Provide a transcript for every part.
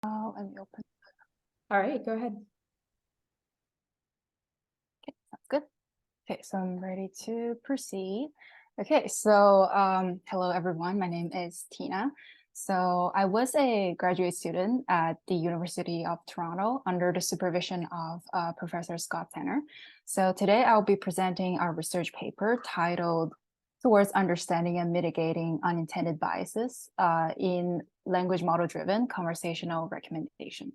Let me open. All right, go ahead. Okay, sounds good. Okay, so I'm ready to proceed. Okay, so hello everyone. My name is Tina. So I was a graduate student at the University of Toronto under the supervision of Professor Scott Tanner. So today I'll be presenting our research paper titled Towards Understanding and Mitigating Unintended Biases in Language Model-Driven Conversational Recommendation.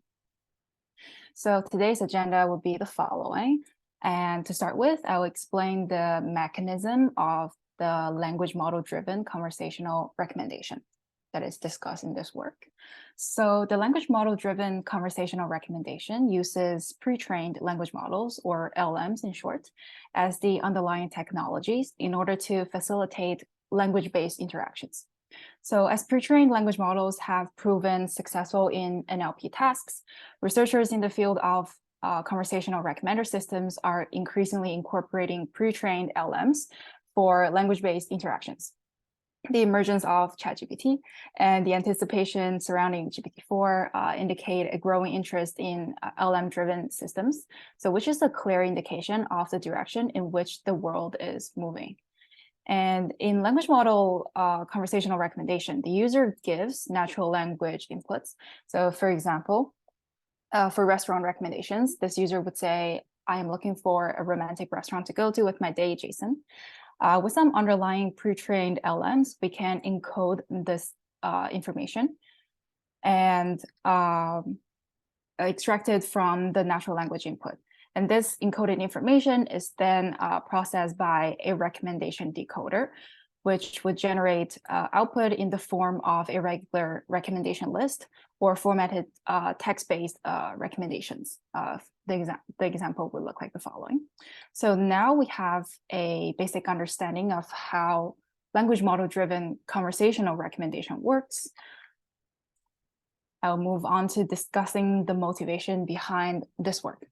So today's agenda will be the following. And to start with, I'll explain the mechanism of the language model-driven conversational recommendation that is discussed in this work. So the language model-driven conversational recommendation uses pre-trained language models, or LLMs in short, as the underlying technologies in order to facilitate language-based interactions. So as pre-trained language models have proven successful in NLP tasks, researchers in the field of conversational recommender systems are increasingly incorporating pre-trained LLMs for language-based interactions. The emergence of ChatGPT and the anticipation surrounding GPT-4 indicate a growing interest in LLM-driven systems, so which is a clear indication of the direction in which the world is moving. And in language model conversational recommendation, the user gives natural language inputs. So for example, for restaurant recommendations, this user would say, I am looking for a romantic restaurant to go to with my date, Jason. With some underlying pre-trained LLMs, we can encode this information and extract it from the natural language input. And this encoded information is then processed by a recommendation decoder, which would generate output in the form of a regular recommendation list or formatted text-based recommendations. The example would look like the following. So now we have a basic understanding of how language model-driven conversational recommendation works. I'll move on to discussing the motivation behind this work.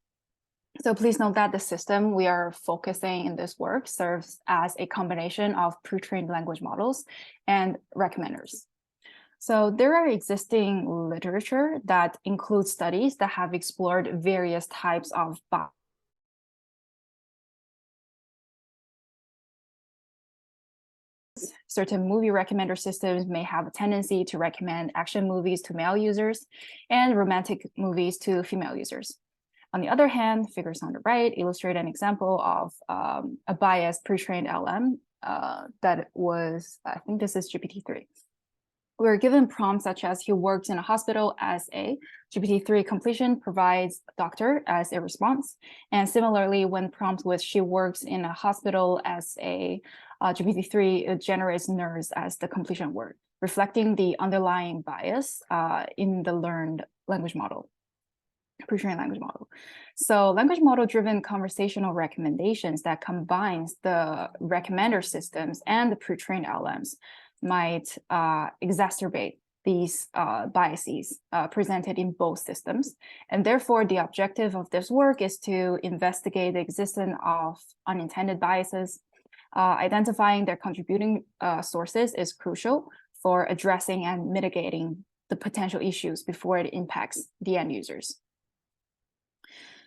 So please note that the system we are focusing in this work serves as a combination of pre-trained language models and recommenders. So there are existing literature that includes studies that have explored various types of bias. Certain movie recommender systems may have a tendency to recommend action movies to male users and romantic movies to female users. On the other hand, figures on the right illustrate an example of a biased pre-trained LM that was, I think this is GPT-3. We're given prompts such as he works in a hospital as a GPT-3 completion provides doctor as a response. And similarly, when prompted with she works in a hospital as a GPT-3, it generates nurse as the completion word, reflecting the underlying bias in the learned language model. Pre-trained language model. So language model-driven conversational recommendations that combines the recommender systems and the pre-trained LLMs might exacerbate these biases presented in both systems. And therefore, the objective of this work is to investigate the existence of unintended biases. Identifying their contributing sources is crucial for addressing and mitigating the potential issues before it impacts the end users.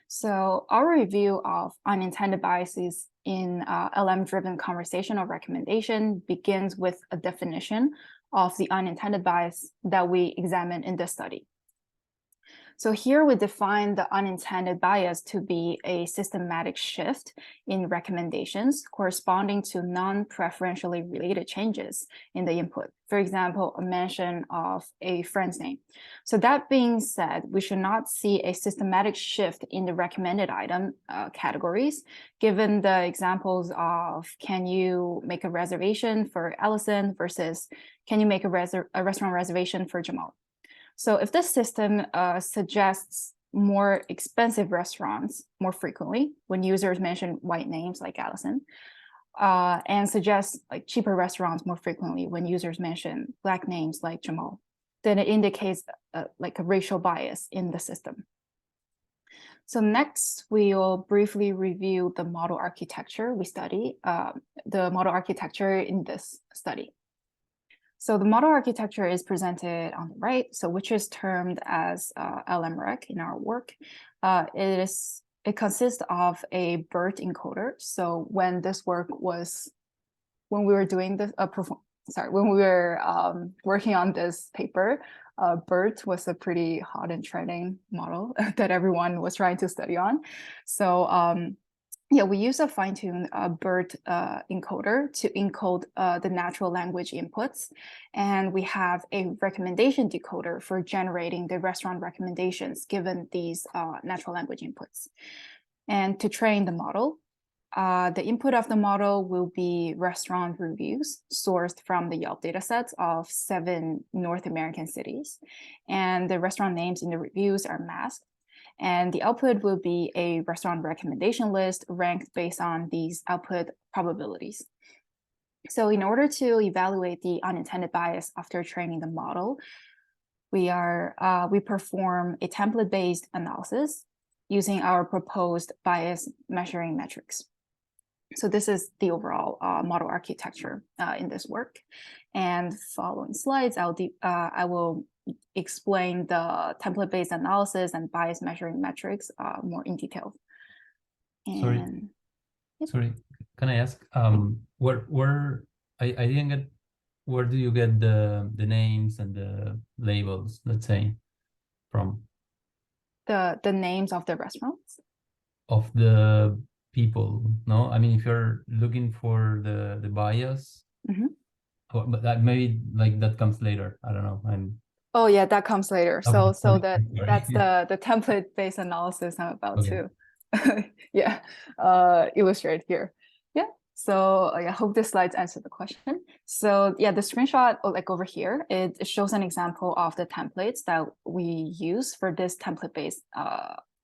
So our review of unintended biases in LM-driven conversational recommendation begins with a definition of the unintended bias that we examine in this study. So here we define the unintended bias to be a systematic shift in recommendations corresponding to non-preferentially related changes in the input. For example, a mention of a friend's name. So that being said, we should not see a systematic shift in the recommended item categories, given the examples of can you make a reservation for Allison versus can you make a restaurant reservation for Jamal? So if this system suggests more expensive restaurants more frequently when users mention white names like Allison, and suggests like cheaper restaurants more frequently when users mention black names like Jamal, then it indicates like a racial bias in the system. So next, we will briefly review the model architecture we study, the model architecture in this study. So the model architecture is presented on the right, so which is termed as LMREC in our work. It consists of a BERT encoder. So when we were doing this, when we were working on this paper, BERT was a pretty hot and trending model that everyone was trying to study on. So yeah, we use a fine-tuned BERT encoder to encode the natural language inputs. And we have a recommendation decoder for generating the restaurant recommendations given these natural language inputs. And to train the model, the input of the model will be restaurant reviews sourced from the Yelp datasets of 7 North American cities. And the restaurant names in the reviews are masked. And the output will be a restaurant recommendation list ranked based on these output probabilities. So in order to evaluate the unintended bias after training the model, we perform a template-based analysis using our proposed bias measuring metrics. So this is the overall model architecture in this work. And following slides, I will explain the template-based analysis and bias measuring metrics more in detail. And, Sorry, can I ask where I didn't get, where do you get the names and the labels, let's say, from? The names of the restaurants? Of the people, no? I mean, if you're looking for the bias, but that maybe like that comes later. I don't know. Oh yeah, that comes later. Okay, So that's the template-based analysis I'm about to yeah illustrate here. Yeah. So I hope this slides answer the question. So yeah, the screenshot like over here, it shows an example of the templates that we use for this template-based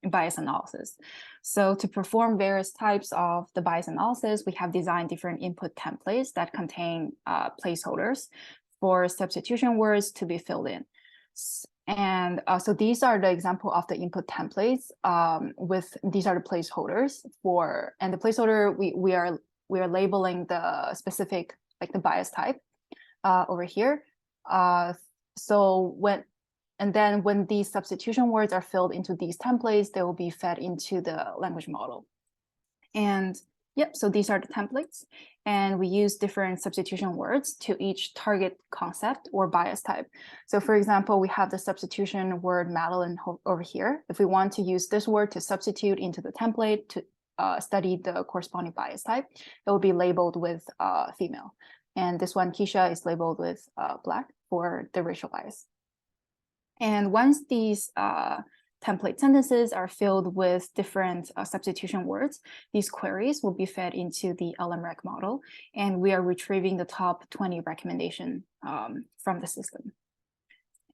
bias analysis. So to perform various types of the bias analysis, we have designed different input templates that contain placeholders for substitution words to be filled in. And so these are the example of the input templates these are the placeholders for, and the placeholder we are labeling the specific, like the bias type over here. And then when these substitution words are filled into these templates, they will be fed into the language model. And yep, so these are the templates. And we use different substitution words to each target concept or bias type. So for example, we have the substitution word Madeline over here. If we want to use this word to substitute into the template to study the corresponding bias type, it will be labeled with female. And this one, Keisha, is labeled with Black for the racial bias. And once these template sentences are filled with different substitution words, these queries will be fed into the LMREC model, and we are retrieving the top 20 recommendation from the system.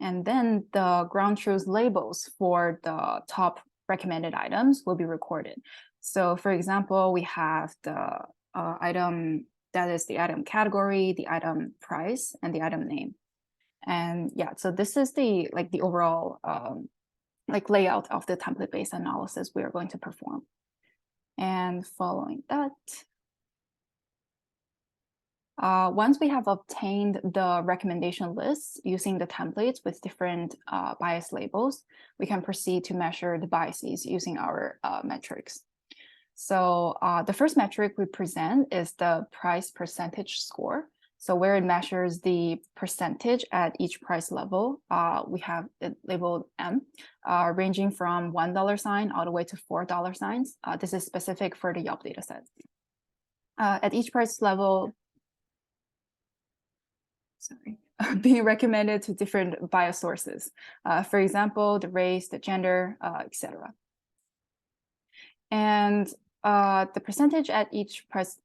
And then the ground truth labels for the top recommended items will be recorded. So for example, we have the item, that is the item category, the item price, and the item name. And yeah, so this is the overall layout of the template-based analysis we are going to perform. And following that, once we have obtained the recommendation lists using the templates with different bias labels, we can proceed to measure the biases using our metrics. So the first metric we present is the price percentage score. So where it measures the percentage at each price level, we have it labeled M, ranging from $1 sign all the way to $4 signs. This is specific for the Yelp dataset. At each price level, being recommended to different bias sources. For example, the race, the gender, etc. And the percentage at each price,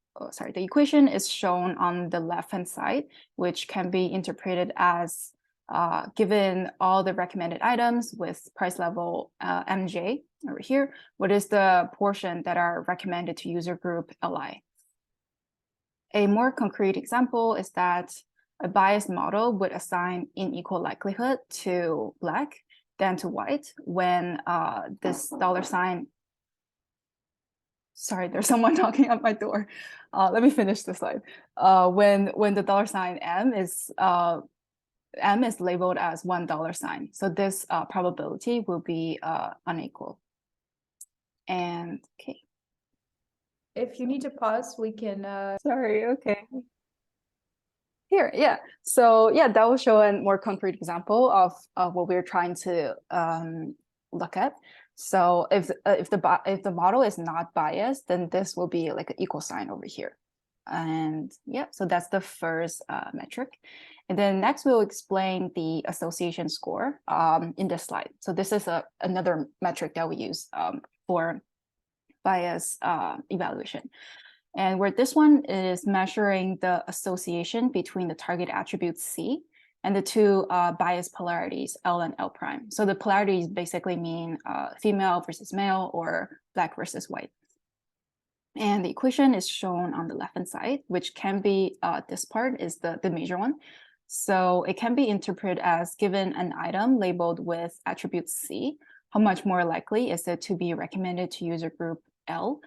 the equation is shown on the left-hand side, which can be interpreted as given all the recommended items with price level MJ over here, what is the portion that are recommended to user group LI? A more concrete example is that a biased model would assign in equal likelihood to Black than to white when this $sign. sorry, there's someone knocking at my door. Let me finish the slide. When the $ M is labeled as $1, so this probability will be unequal. And okay. If you need to pause, we can. Sorry, okay. Here, yeah. So yeah, that will show a more concrete example of what we're trying to look at. So if the model is not biased, then this will be like an equal sign over here. And yeah, so that's the first metric. And then next we'll explain the association score in this slide. So this is another metric that we use for bias evaluation. And where this one is measuring the association between the target attribute C and the two bias polarities, L and L prime. So the polarities basically mean female versus male or black versus white. And the equation is shown on the left-hand side, which can be, this part is the major one. So it can be interpreted as given an item labeled with attribute C, how much more likely is it to be recommended to user group L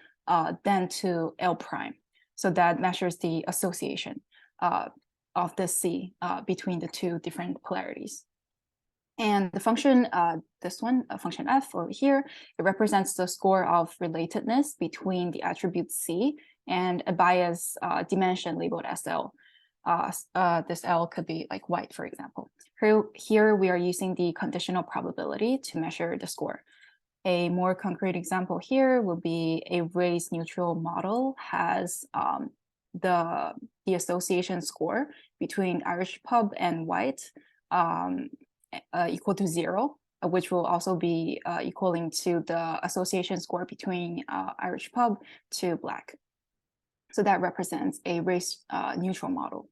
than to L prime. So that measures the association of the C between the two different polarities. And the function, this one, function F over here, it represents the score of relatedness between the attribute C and a bias dimension labeled as L. This L could be like white, for example. Here we are using the conditional probability to measure the score. A more concrete example here would be a race neutral model has the association score between Irish pub and white equal to 0, which will also be equaling to the association score between Irish pub to black. So that represents a race neutral model.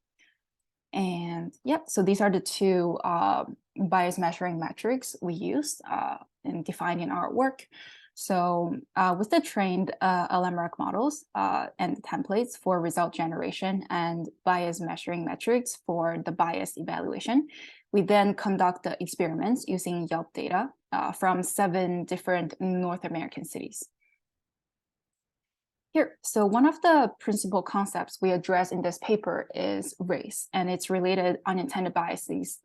And yeah, so these are the two bias measuring metrics we use in defining our work. So with the trained LMREC models and the templates for result generation and bias measuring metrics for the bias evaluation, we then conduct the experiments using Yelp data from 7 different North American cities. Here, so one of the principal concepts we address in this paper is race and its related unintended biases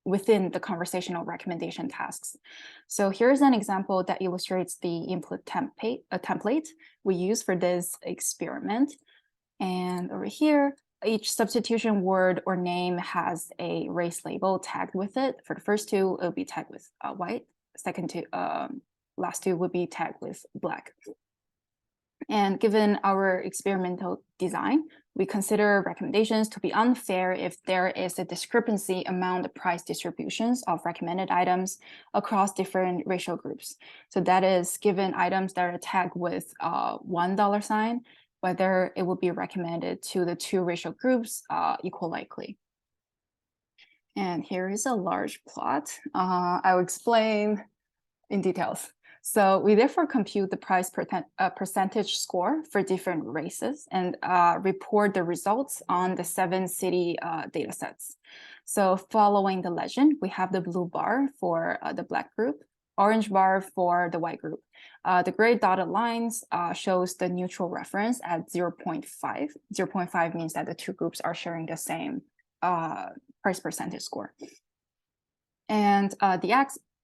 within the conversational recommendation tasks. So here's an example that illustrates the input template we use for this experiment. And over here, each substitution word or name has a race label tagged with it. For the first two, it'll be tagged with white. Second two, last two would be tagged with black. And given our experimental design, we consider recommendations to be unfair if there is a discrepancy among the price distributions of recommended items across different racial groups. So that is given items that are tagged with $1 sign, whether it would be recommended to the two racial groups equal likely. And here is a large plot. I will explain in details. So we therefore compute the price percentage score for different races and report the results on the 7 city data sets. So following the legend, we have the blue bar for the black group, orange bar for the white group. The gray dotted lines shows the neutral reference at 0.5. 0.5 means that the two groups are sharing the same price percentage score. And the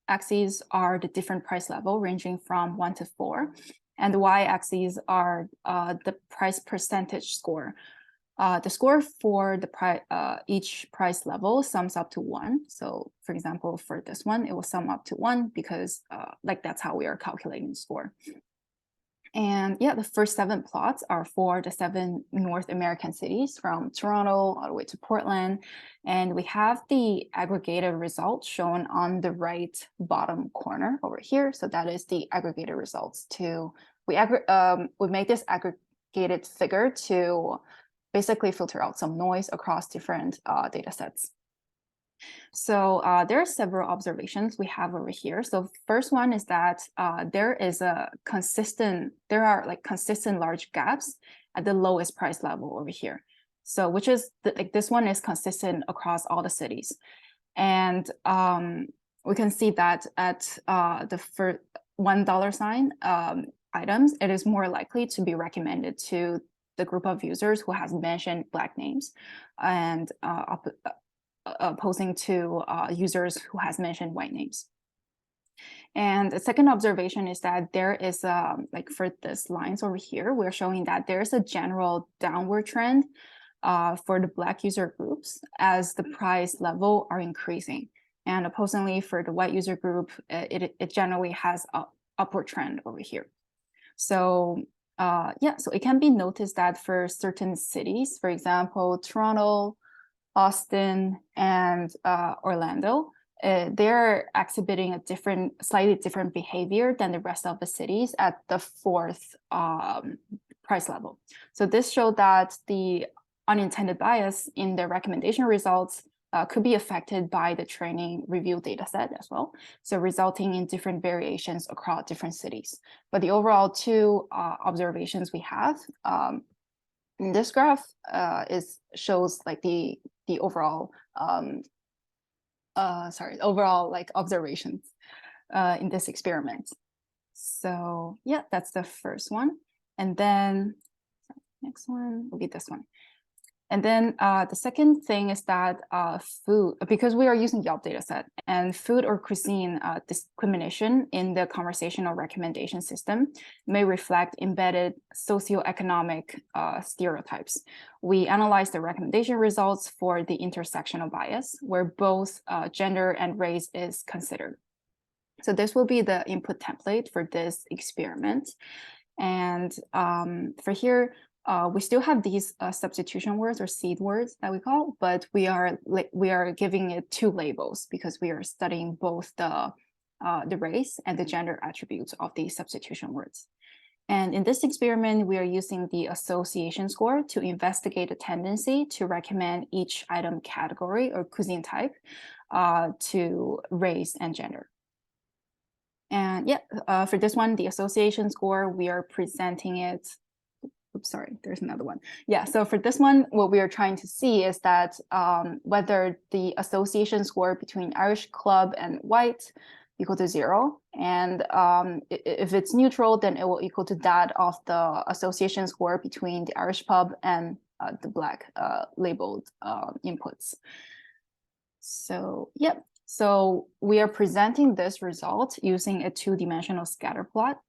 axes are the different price level ranging from 1 to 4, and the y-axes are the price percentage score. The score for the each price level sums up to 1. So for example, for this one, it will sum up to 1 because like that's how we are calculating the score. And yeah, the first 7 plots are for the 7 North American cities from Toronto all the way to Portland. And we have the aggregated results shown on the right bottom corner over here. So that is the aggregated results we make this aggregated figure to basically filter out some noise across different data sets. So there are several observations we have over here. So first one is that there are like consistent large gaps at the lowest price level over here. So which is like this one is consistent across all the cities. And we can see that at the first $1 sign, items, it is more likely to be recommended to the group of users who has mentioned Black names, and opposing to users who has mentioned white names. And the second observation is that there is like for this lines over here, we're showing that there's a general downward trend for the Black user groups as the price level are increasing. And opposingly for the white user group, it generally has an upward trend over here. So yeah, so it can be noticed that for certain cities, for example, Toronto, Austin, and Orlando, they're exhibiting a slightly different behavior than the rest of the cities at the fourth price level. So this showed that the unintended bias in the recommendation results could be affected by the training review data set as well, so resulting in different variations across different cities. But the overall two observations we have in this graph shows like the overall overall like observations in this experiment. So yeah, that's the first one. And then next one will be this one. And then the second thing is that food, because we are using Yelp dataset, and food or cuisine discrimination in the conversational recommendation system may reflect embedded socioeconomic stereotypes. We analyze the recommendation results for the intersectional bias, where both gender and race is considered. So this will be the input template for this experiment. And for here, we still have these substitution words or seed words that we call, but we are giving it two labels because we are studying both the race and the gender attributes of these substitution words. And in this experiment, we are using the association score to investigate a tendency to recommend each item category or cuisine type to race and gender. And yeah, for this one, the association score, we are presenting it. Oops, sorry, there's another one. Yeah, so for this one, what we are trying to see is that whether the association score between Irish club and white equal to 0. And if it's neutral, then it will equal to that of the association score between the Irish pub and the Black labeled inputs. So, yep. So we are presenting this result using a two-dimensional scatter plot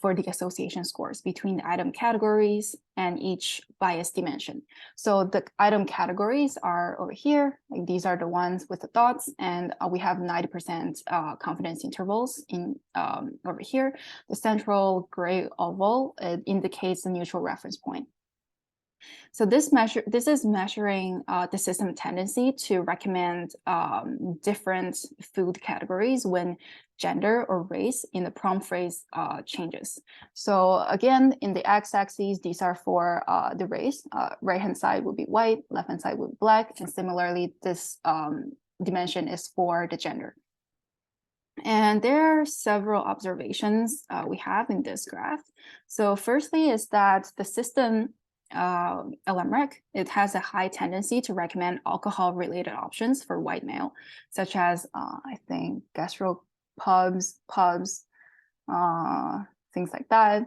for the association scores between the item categories and each bias dimension. So the item categories are over here, like these are the ones with the dots, and we have 90% confidence intervals in over here. The central gray oval, it indicates the neutral reference point. So this is measuring the system tendency to recommend different food categories when gender or race in the prompt phrase changes. So again, in the x-axis, these are for the race. Right-hand side would be white, left-hand side would be Black, and similarly, this dimension is for the gender. And there are several observations we have in this graph. So firstly is that the system LMREC, it has a high tendency to recommend alcohol-related options for white male, such as I think gastropubs, pubs, things like that,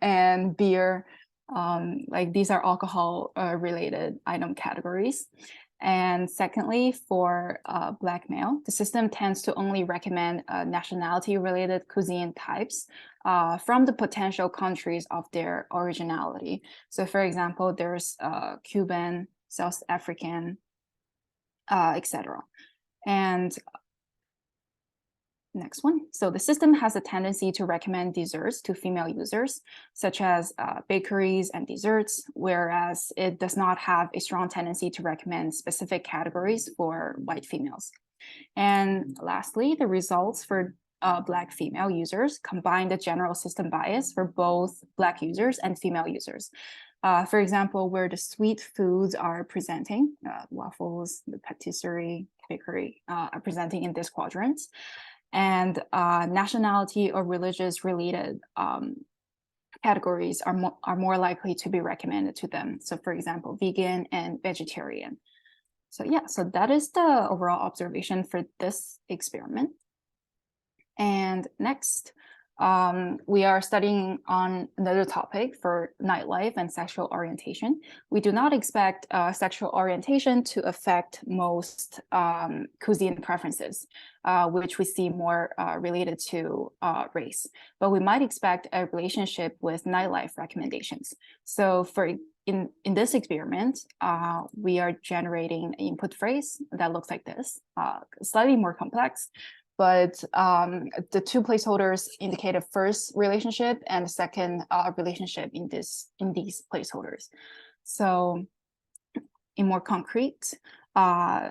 and beer. Like these are alcohol-related item categories. And secondly, for Black male, the system tends to only recommend nationality-related cuisine types from the potential countries of their originality. So for example, there's Cuban, South African, etc. And next one. So the system has a tendency to recommend desserts to female users, such as bakeries and desserts, whereas it does not have a strong tendency to recommend specific categories for white females. And lastly, the results for Black female users combine the general system bias for both Black users and female users. For example, where the sweet foods are presenting, waffles, the patisserie, bakery are presenting in this quadrant. And nationality or religious related categories are more likely to be recommended to them. So for example, vegan and vegetarian. So yeah, so that is the overall observation for this experiment. And next, we are studying on another topic for nightlife and sexual orientation. We do not expect sexual orientation to affect most cuisine preferences, which we see more related to race, but we might expect a relationship with nightlife recommendations. So in this experiment, we are generating an input phrase that looks like this, slightly more complex. But the two placeholders indicate a first relationship and a second relationship in these placeholders. So in more concrete, I'm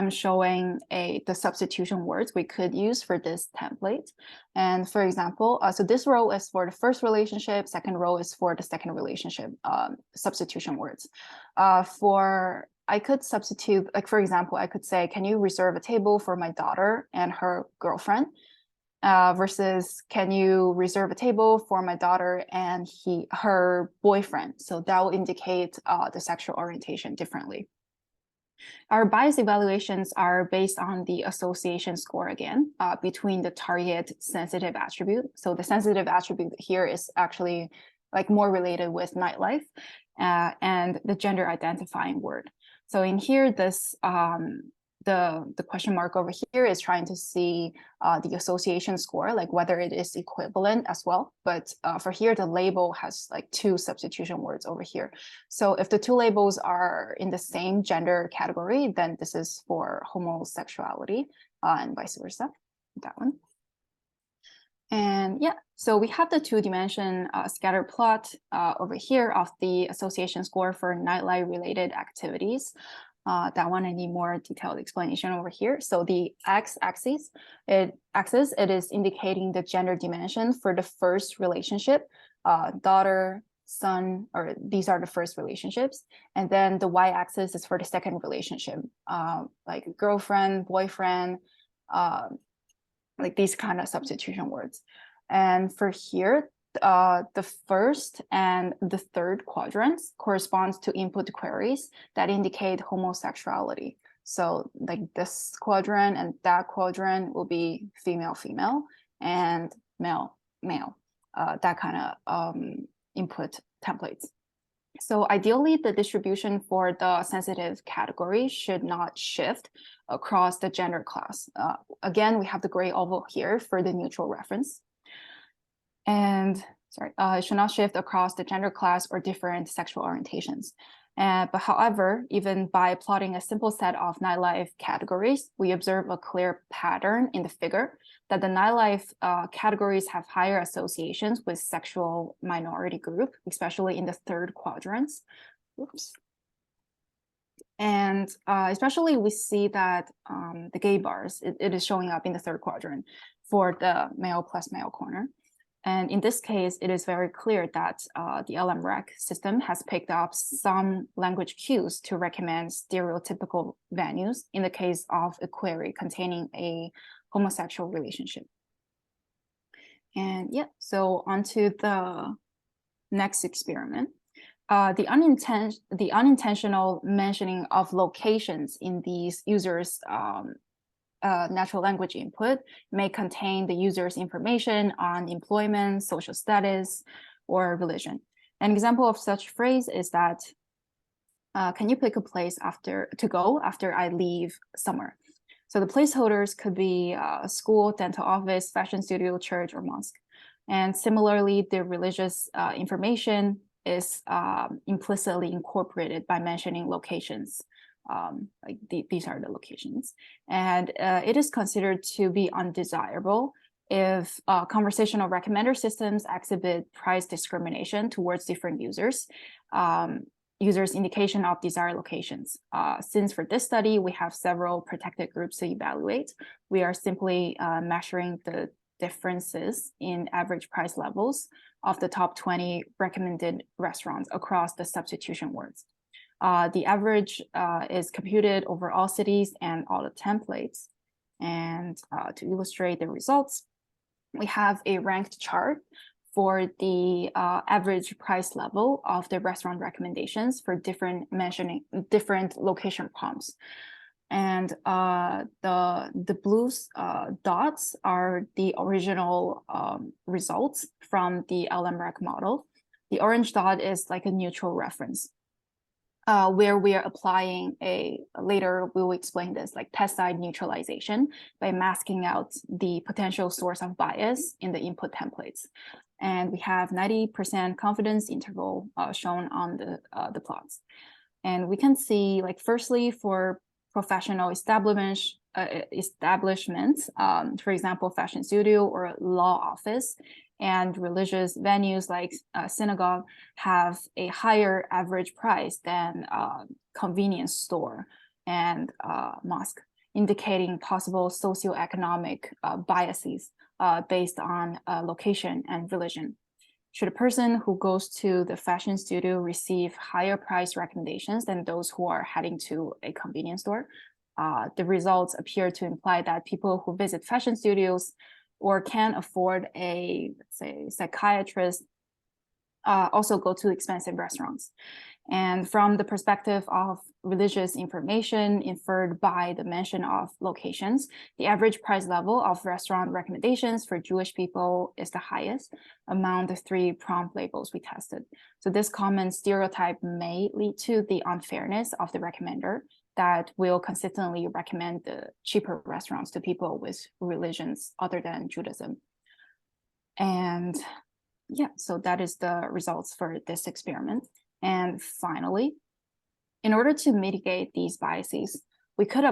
showing the substitution words we could use for this template. And for example, so this row is for the first relationship, second row is for the second relationship, substitution words. I could substitute, like, for example, I could say, can you reserve a table for my daughter and her girlfriend? Versus, can you reserve a table for my daughter and her boyfriend? So that will indicate the sexual orientation differently. Our bias evaluations are based on the association score again, between the target sensitive attribute. So the sensitive attribute here is actually like more related with nightlife, and the gender identifying word. So in here, this the question mark over here is trying to see the association score, like whether it is equivalent as well. But for here, the label has like two substitution words over here. So if the two labels are in the same gender category, then this is for homosexuality, and vice versa, that one. And yeah, so we have the two-dimension scatter plot over here of the association score for nightlife related activities. That one I need more detailed explanation over here. So the x-axis, it is indicating the gender dimension for the first relationship, daughter, son, or these are the first relationships. And then the y-axis is for the second relationship, like girlfriend, boyfriend, like these kind of substitution words. And for here, the first and the third quadrants corresponds to input queries that indicate homosexuality. So like this quadrant and that quadrant will be female, female, and male, male, that kind of input templates. So ideally, the distribution for the sensitive category should not shift across the gender class. Again, we have the gray oval here for the neutral reference. And sorry, it should not shift across the gender class or different sexual orientations. But however, even by plotting a simple set of nightlife categories, we observe a clear pattern in the figure that the nightlife categories have higher associations with sexual minority group, especially in the third quadrants. Oops. And especially we see that the gay bars, it is showing up in the third quadrant for the male plus male corner. And in this case, it is very clear that the LM-REC system has picked up some language cues to recommend stereotypical values in the case of a query containing a homosexual relationship. And yeah, so onto the next experiment. The unintentional mentioning of locations in these users' natural language input may contain the user's information on employment, social status, or religion. An example of such phrase is that, can you pick a place to go after I leave somewhere? So the placeholders could be a school, dental office, fashion studio, church, or mosque. And similarly, the religious information is implicitly incorporated by mentioning locations. Like these are the locations. And it is considered to be undesirable if conversational recommender systems exhibit price discrimination towards different users, users' indication of desired locations. Since for this study, we have several protected groups to evaluate, we are simply measuring the differences in average price levels of the top 20 recommended restaurants across the substitution words. The average is computed over all cities and all the templates. And to illustrate the results, we have a ranked chart for the average price level of the restaurant recommendations for different location prompts. And the blue dots are the original results from the LMREC model. The orange dot is like a neutral reference, where we are applying later we will explain this, like test side neutralization by masking out the potential source of bias in the input templates. And we have 90% confidence interval shown on the plots. And we can see, like, firstly, for professional establishments, for example, fashion studio or law office, and religious venues like synagogue have a higher average price than convenience store and mosque, indicating possible socioeconomic biases based on location and religion. Should a person who goes to the fashion studio receive higher price recommendations than those who are heading to a convenience store? The results appear to imply that people who visit fashion studios or can afford a, let's say, psychiatrist also go to expensive restaurants. And from the perspective of religious information inferred by the mention of locations, the average price level of restaurant recommendations for Jewish people is the highest among the 3 prompt labels we tested. So this common stereotype may lead to the unfairness of the recommender that will consistently recommend the cheaper restaurants to people with religions other than Judaism. And yeah, so that is the results for this experiment. And finally, in order to mitigate these biases, we could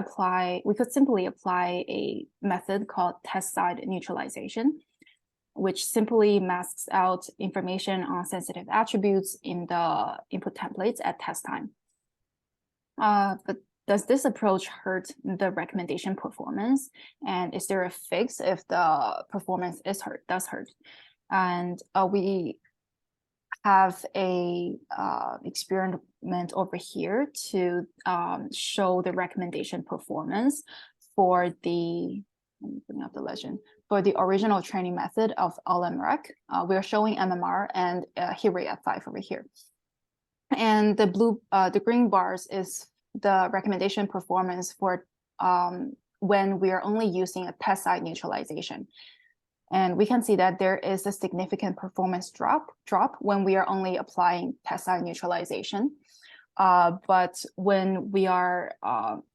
simply apply a method called test side neutralization, which simply masks out information on sensitive attributes in the input templates at test time. But does this approach hurt the recommendation performance? And is there a fix if the performance does hurt? And we have a experiment over here to show the recommendation performance for the, let me bring up the legend, for the original training method of LMREC. We're showing MMR and HERE-F5 over here. And the green bars is the recommendation performance for when we are only using a test side neutralization. And we can see that there is a significant performance drop when we are only applying test side neutralization. But when we are,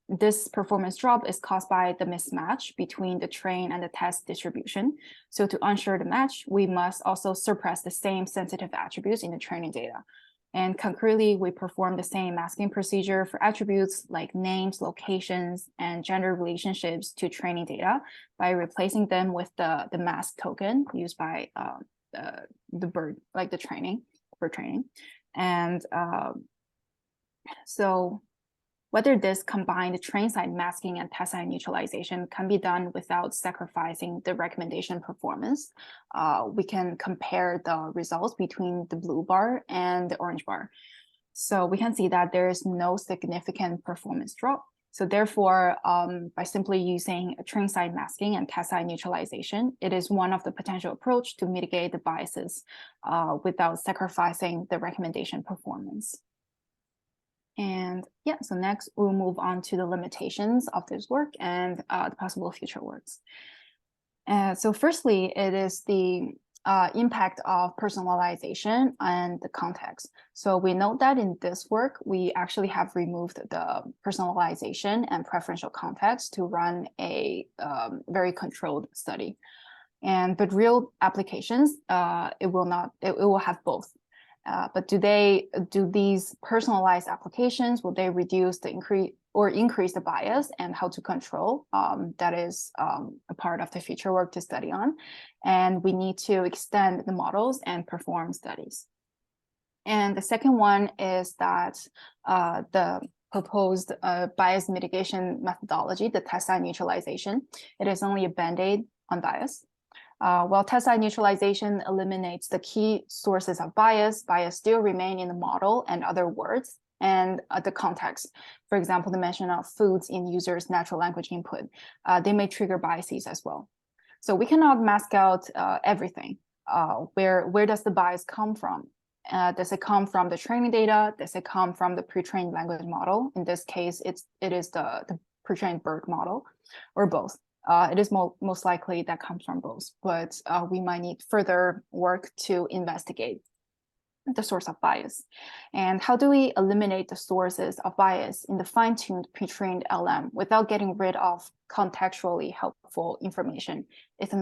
this performance drop is caused by the mismatch between the train and the test distribution. So to ensure the match, we must also suppress the same sensitive attributes in the training data. And concurrently, we perform the same masking procedure for attributes like names, locations, and gender relationships to training data by replacing them with the mask token used by the bird, like the bird training. And so whether this combined train side masking and test side neutralization can be done without sacrificing the recommendation performance, we can compare the results between the blue bar and the orange bar. So we can see that there is no significant performance drop. So therefore, by simply using a train side masking and test side neutralization, it is one of the potential approach to mitigate the biases without sacrificing the recommendation performance. And yeah, so next we'll move on to the limitations of this work and the possible future works. So firstly, it is the impact of personalization and the context. So we note that in this work, we actually have removed the personalization and preferential context to run a very controlled study. But real applications, it will have both. But do these personalized applications, will they reduce the increase the bias, and how to control? That is a part of the future work to study on. And we need to extend the models and perform studies. And the second one is that the proposed bias mitigation methodology, the test side neutralization, it is only a band-aid on bias. While test side neutralization eliminates the key sources of bias still remain in the model and other words and the context. For example, the mention of foods in users' natural language input, they may trigger biases as well. So we cannot mask out everything. Where does the bias come from? Does it come from the training data? Does it come from the pre-trained language model? In this case, it is the pre-trained BERT model, or both. It is most likely that comes from both, but we might need further work to investigate the source of bias. And how do we eliminate the sources of bias in the fine-tuned pre-trained LM without getting rid of contextually helpful information? It's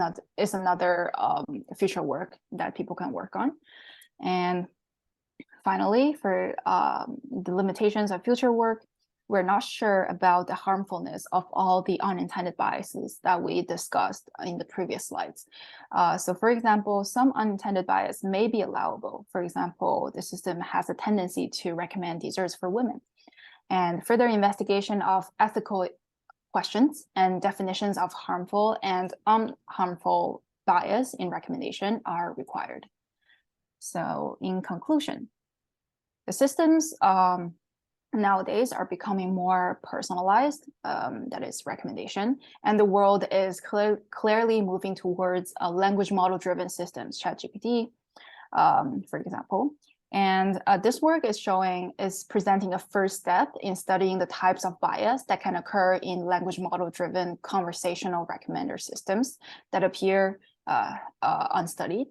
another future work that people can work on. And finally, for the limitations of future work, we're not sure about the harmfulness of all the unintended biases that we discussed in the previous slides. So for example, some unintended bias may be allowable. For example, the system has a tendency to recommend desserts for women. And further investigation of ethical questions and definitions of harmful and unharmful bias in recommendation are required. So in conclusion, the systems nowadays are becoming more personalized, that is recommendation, and the world is clearly moving towards a language model-driven systems, ChatGPT, for example. And this work is presenting a first step in studying the types of bias that can occur in language model-driven conversational recommender systems that appear unstudied.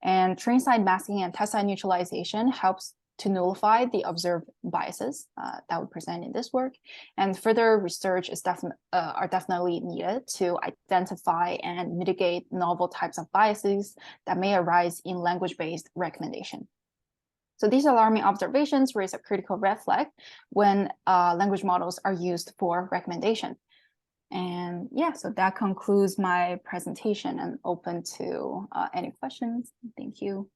And train-side masking and test-side neutralization helps to nullify the observed biases that we present in this work. And further research are definitely needed to identify and mitigate novel types of biases that may arise in language-based recommendation. So these alarming observations raise a critical red flag when language models are used for recommendation. And yeah, so that concludes my presentation and open to any questions. Thank you.